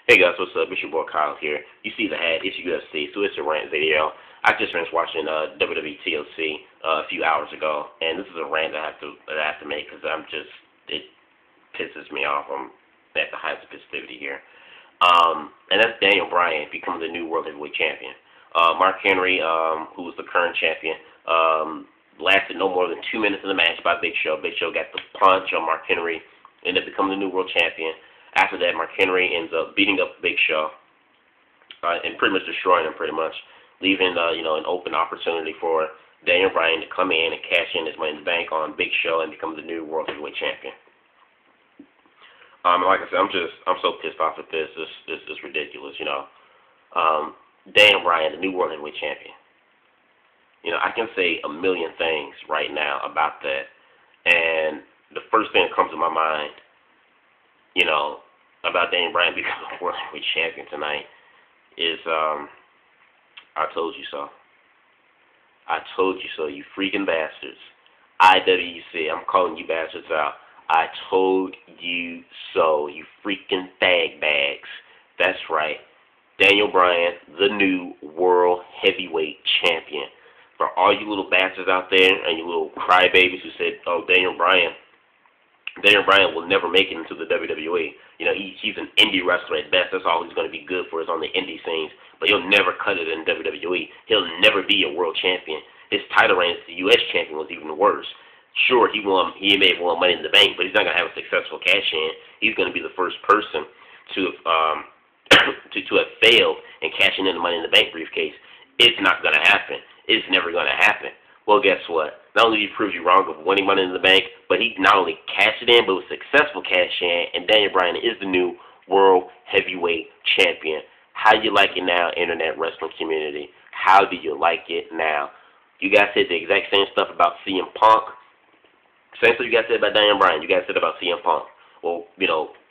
Hey guys, what's up? It's your boy Kyle here. You see the hat, it's UFC, so it's a rant video. I just finished watching WWE TLC a few hours ago, and this is a rant that I have to make because it pisses me off. I'm at the heights of festivity here. And that's Daniel Bryan becoming the new World Heavyweight Champion. Mark Henry, who was the current champion, lasted no more than 2 minutes in the match by Big Show. Big Show got the punch on Mark Henry, ended up becoming the new world champion. After that, Mark Henry ends up beating up Big Show and pretty much destroying him, pretty much, leaving an open opportunity for Daniel Bryan to come in and cash in his money in the bank on Big Show and become the new World Heavyweight Champion. Like I said, I'm so pissed off at this. This is ridiculous, Daniel Bryan, the new World Heavyweight Champion. I can say a million things right now about that, and the first thing that comes to my mind, about Daniel Bryan becoming World Heavyweight Champion tonight is, I told you so. I told you so, you freaking bastards. IWC, I'm calling you bastards out. I told you so, you freaking fag bags. That's right. Daniel Bryan, the new World Heavyweight Champion. For all you little bastards out there and you little crybabies who said, oh, Daniel Bryan will never make it into the WWE. He's an indie wrestler at best. That's all he's going to be good for is on the indie scenes. But he'll never cut it in WWE. He'll never be a world champion. His title reign as the U.S. champion was even worse. Sure, he may have won Money in the Bank, but he's not going to have a successful cash-in. He's going to be the first person to have failed in cashing in the Money in the Bank briefcase. It's not going to happen. It's never going to happen. Well, guess what? Not only did he prove you wrong of winning Money in the Bank, but he not only cashed it in, but was successful cash-in, and Daniel Bryan is the new World Heavyweight Champion. How do you like it now, Internet Wrestling community? How do you like it now? You guys said the exact same stuff about CM Punk. Same stuff you guys said about Daniel Bryan. You guys said about CM Punk. Well,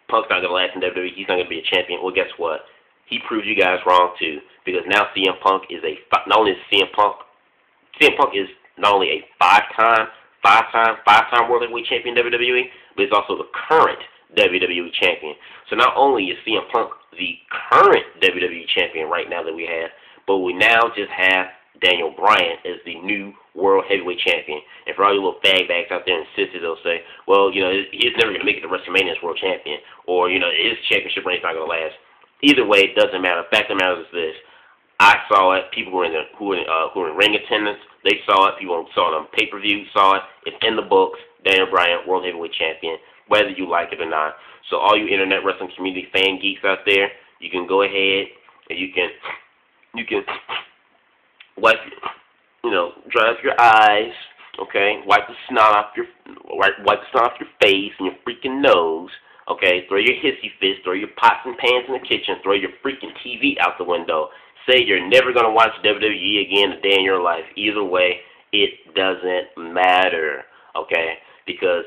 Punk's not going to last in WWE. He's not going to be a champion. Well, guess what? He proved you guys wrong, too, because now CM Punk is not only is CM Punk is not only a five-time World Heavyweight Champion in WWE, but he's also the current WWE Champion. So not only is CM Punk the current WWE Champion right now that we have, but we now just have Daniel Bryan as the new World Heavyweight Champion. And for all you little fag bags out there and sissies, they'll say, well, he's never going to make it to WrestleMania as World Champion, or, his championship reign's not going to last. Either way, it doesn't matter. The fact of the matter is this. I saw it. People who were in ring attendance, they saw it. People saw it on pay-per-view, saw it. It's in the books. Daniel Bryan, World Heavyweight Champion, whether you like it or not. So all you Internet Wrestling community fan geeks out there, you can go ahead and you can wipe, dry up your eyes, okay? Wipe the snot off your face and your freaking nose, okay? Throw your hissy fist, throw your pots and pans in the kitchen, throw your freaking TV out the window. Say you're never going to watch WWE again a day in your life. Either way, it doesn't matter, okay? Because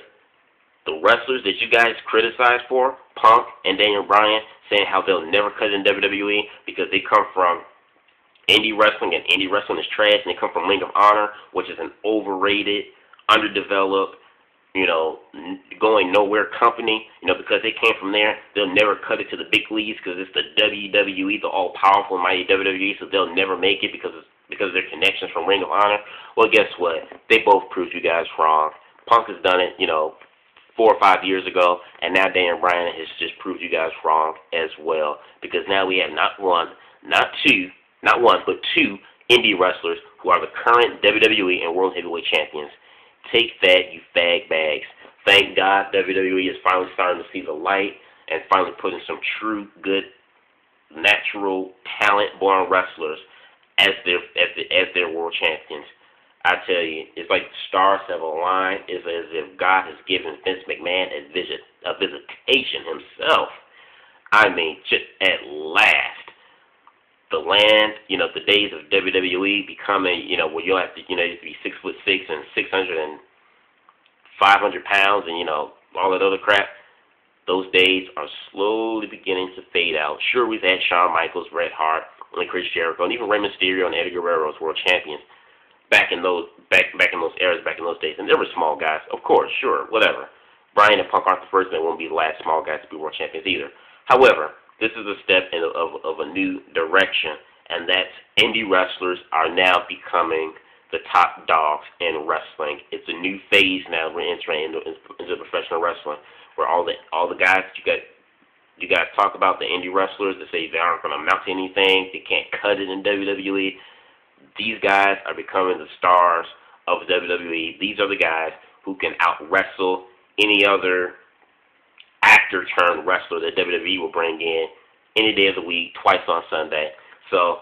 the wrestlers that you guys criticize for, Punk and Daniel Bryan, saying how they'll never cut in WWE because they come from indie wrestling, and indie wrestling is trash, and they come from Ring of Honor, which is an overrated, underdeveloped, going nowhere company, because they came from there, they'll never cut it to the big leagues because it's the WWE, the all-powerful, mighty WWE, so they'll never make it because of their connections from Ring of Honor. Well, guess what? They both proved you guys wrong. Punk has done it, 4 or 5 years ago, and now Daniel Bryan has just proved you guys wrong as well, because now we have not one, but two indie wrestlers who are the current WWE and World Heavyweight Champions. Take that, you fag bags. Thank God WWE is finally starting to see the light and finally putting some true, good, natural, talent-born wrestlers as their world champions. I tell you, it's like the stars have aligned. It's as if God has given Vince McMahon a visitation himself. I mean, just at last. The land, the days of WWE becoming, where you'll have to, you have to be 6'6" and 600 and 500 pounds and, all that other crap. Those days are slowly beginning to fade out. Sure, we've had Shawn Michaels, Bret Hart, and Chris Jericho, and even Rey Mysterio and Eddie Guerrero as world champions back in those eras, back in those days. And they were small guys, of course, sure, whatever. Bryan and Punk aren't the first, and they won't be the last small guys to be world champions either. However, this is a step of a new direction, and that's indie wrestlers are now becoming the top dogs in wrestling. It's a new phase now we're entering into professional wrestling, where all the guys you guys talk about, the indie wrestlers that say they aren't going to amount to anything, they can't cut it in WWE. These guys are becoming the stars of WWE. These are the guys who can out-wrestle any other actor-turned-wrestler that WWE will bring in any day of the week, twice on Sunday. So,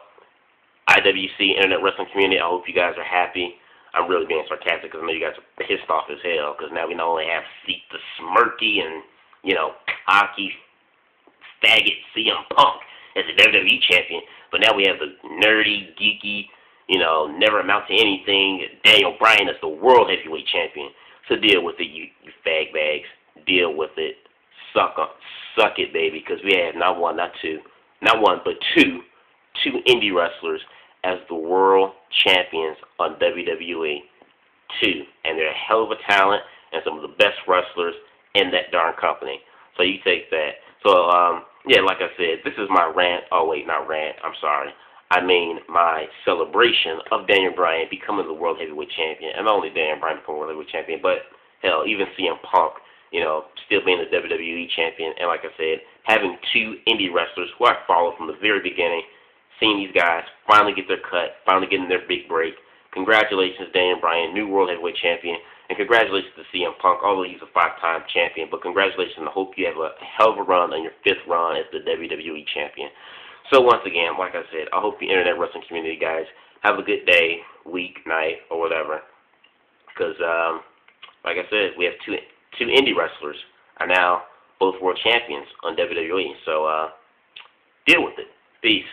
IWC, Internet Wrestling Community, I hope you guys are happy. I'm really being sarcastic because I know you guys are pissed off as hell, because now we not only have Seek the Smirky and, hockey faggot CM Punk as the WWE champion, but now we have the nerdy, geeky, never amount to anything, Daniel Bryan as the World Heavyweight Champion. So deal with it, you fag bags. Deal with it. Suck it, baby, because we have not one, but two indie wrestlers as the world champions on WWE. Two. And they're a hell of a talent and some of the best wrestlers in that darn company. So you take that. So, like I said, this is my rant. Oh, wait, not rant. I'm sorry. I mean my celebration of Daniel Bryan becoming the World Heavyweight Champion. And not only Daniel Bryan becoming World Heavyweight Champion, but, hell, even CM Punk, still being the WWE Champion. And like I said, having two indie wrestlers who I followed from the very beginning, seeing these guys finally get their cut, finally getting their big break. Congratulations, Daniel Bryan, new World Heavyweight Champion. And congratulations to CM Punk, although he's a 5-time champion. But congratulations, and I hope you have a hell of a run on your 5th run as the WWE Champion. So once again, like I said, I hope the Internet Wrestling Community, guys, have a good day, week, night, or whatever. Because, like I said, we have two indie wrestlers are now both world champions on WWE. So deal with it. Peace.